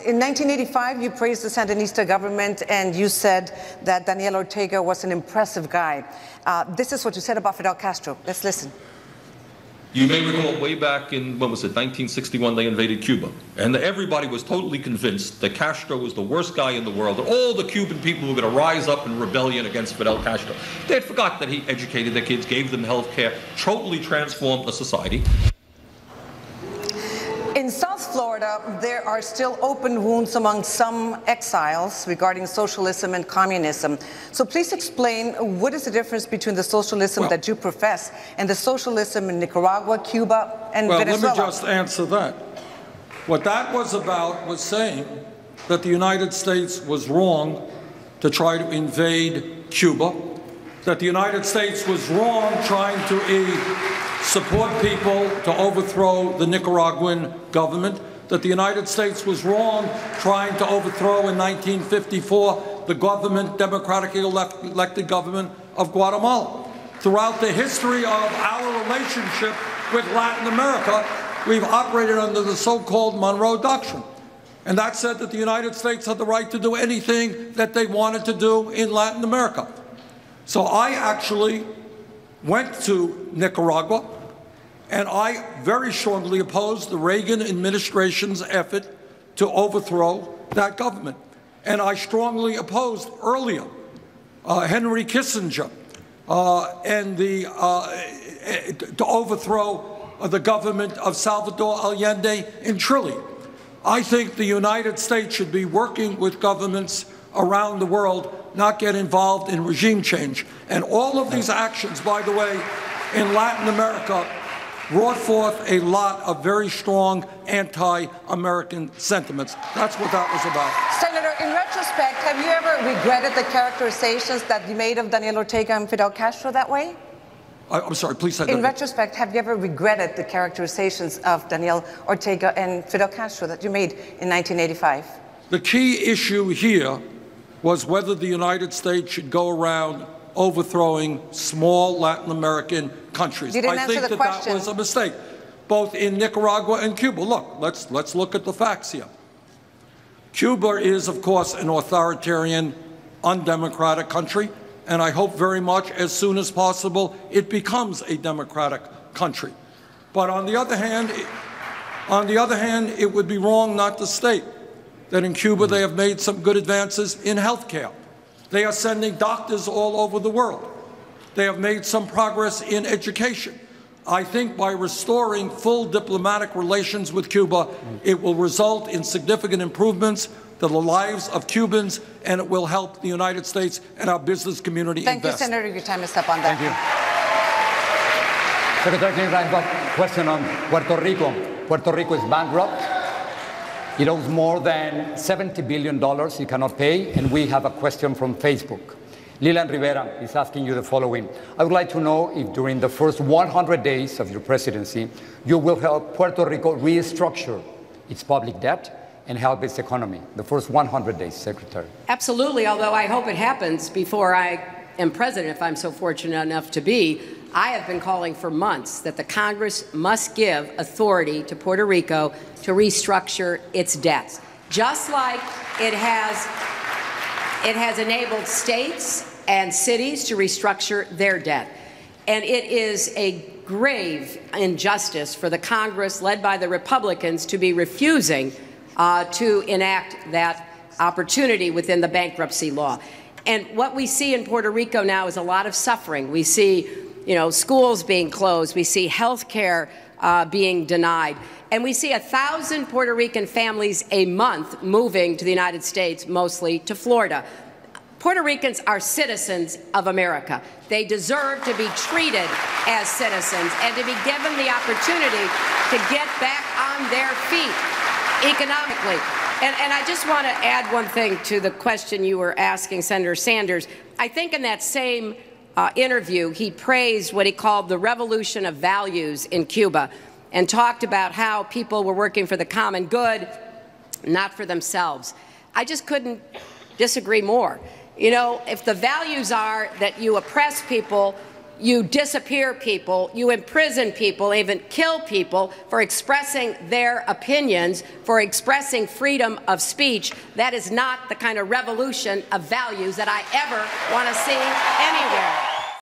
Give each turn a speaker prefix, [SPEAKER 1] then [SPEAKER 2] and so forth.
[SPEAKER 1] in 1985, you praised the Sandinista government and you said that Daniel Ortega was an impressive guy. This is what you said about Fidel Castro. Let's listen.
[SPEAKER 2] You may recall way back in, when was it, 1961, they invaded Cuba. And everybody was totally convinced that Castro was the worst guy in the world, that all the Cuban people were going to rise up in rebellion against Fidel Castro. They had forgot that he educated their kids, gave them health care, totally transformed the society.
[SPEAKER 1] In South Florida, there are still open wounds among some exiles regarding socialism and communism. So please explain, what is the difference between the socialism that you profess and the socialism in Nicaragua, Cuba, and Venezuela?
[SPEAKER 3] Let me just answer that. What that was about was saying that the United States was wrong to try to invade Cuba, that the United States was wrong trying to support people to overthrow the Nicaraguan government, that the United States was wrong trying to overthrow in 1954 the government, democratically elected government of Guatemala. Throughout the history of our relationship with Latin America, we've operated under the so-called Monroe Doctrine. And that said that the United States had the right to do anything that they wanted to do in Latin America. So I actually went to Nicaragua, and I very strongly opposed the Reagan administration's effort to overthrow that government. And I strongly opposed earlier Henry Kissinger to overthrow the government of Salvador Allende in Chile. I think the United States should be working with governments around the world, not get involved in regime change. And all of these actions, by the way, in Latin America, brought forth a lot of very strong anti-American sentiments. That's what that was about.
[SPEAKER 1] Senator, in retrospect, have you ever regretted the characterizations that you made of Daniel Ortega and Fidel Castro that way?
[SPEAKER 3] I'm sorry, please say that.
[SPEAKER 1] In retrospect, have you ever regretted the characterizations of Daniel Ortega and Fidel Castro that you made in 1985?
[SPEAKER 3] The key issue here was whether the United States should go around overthrowing small Latin American countries. I think that was a mistake, both in Nicaragua and Cuba. Look, let's look at the facts here. Cuba is, of course, an authoritarian, undemocratic country, and I hope very much as soon as possible it becomes a democratic country. But on the other hand, it would be wrong not to state that in Cuba they have made some good advances in health care. They are sending doctors all over the world. They have made some progress in education. I think by restoring full diplomatic relations with Cuba, it will result in significant improvements to the lives of Cubans, and it will help the United States and our business community invest.
[SPEAKER 1] Thank you, Senator. Your time is up on that.
[SPEAKER 4] Thank you. Secretary Clinton, I have a question on Puerto Rico. Puerto Rico is bankrupt. It owes more than $70 billion it cannot pay, and we have a question from Facebook. Lilian Rivera is asking you the following. I would like to know if during the first 100 days of your presidency, you will help Puerto Rico restructure its public debt and help its economy. The first 100 days, Secretary.
[SPEAKER 5] Absolutely, although I hope it happens before I am president, if I'm so fortunate enough to be. I have been calling for months that the Congress must give authority to Puerto Rico to restructure its debts, just like it has enabled states and cities to restructure their debt. And it is a grave injustice for the Congress, led by the Republicans, to be refusing to enact that opportunity within the bankruptcy law. And what we see in Puerto Rico now is a lot of suffering. We see schools being closed. We see health care being denied. And we see 1,000 Puerto Rican families a month moving to the United States, mostly to Florida. Puerto Ricans are citizens of America. They deserve to be treated as citizens and to be given the opportunity to get back on their feet economically. And I just want to add one thing to the question you were asking, Senator Sanders. I think in that same interview, he praised what he called the revolution of values in Cuba and talked about how people were working for the common good, not for themselves. I just couldn't disagree more. If the values are that you oppress people you disappear people, you imprison people, even kill people for expressing their opinions, for expressing freedom of speech. That is not the kind of revolution of values that I ever want to see anywhere.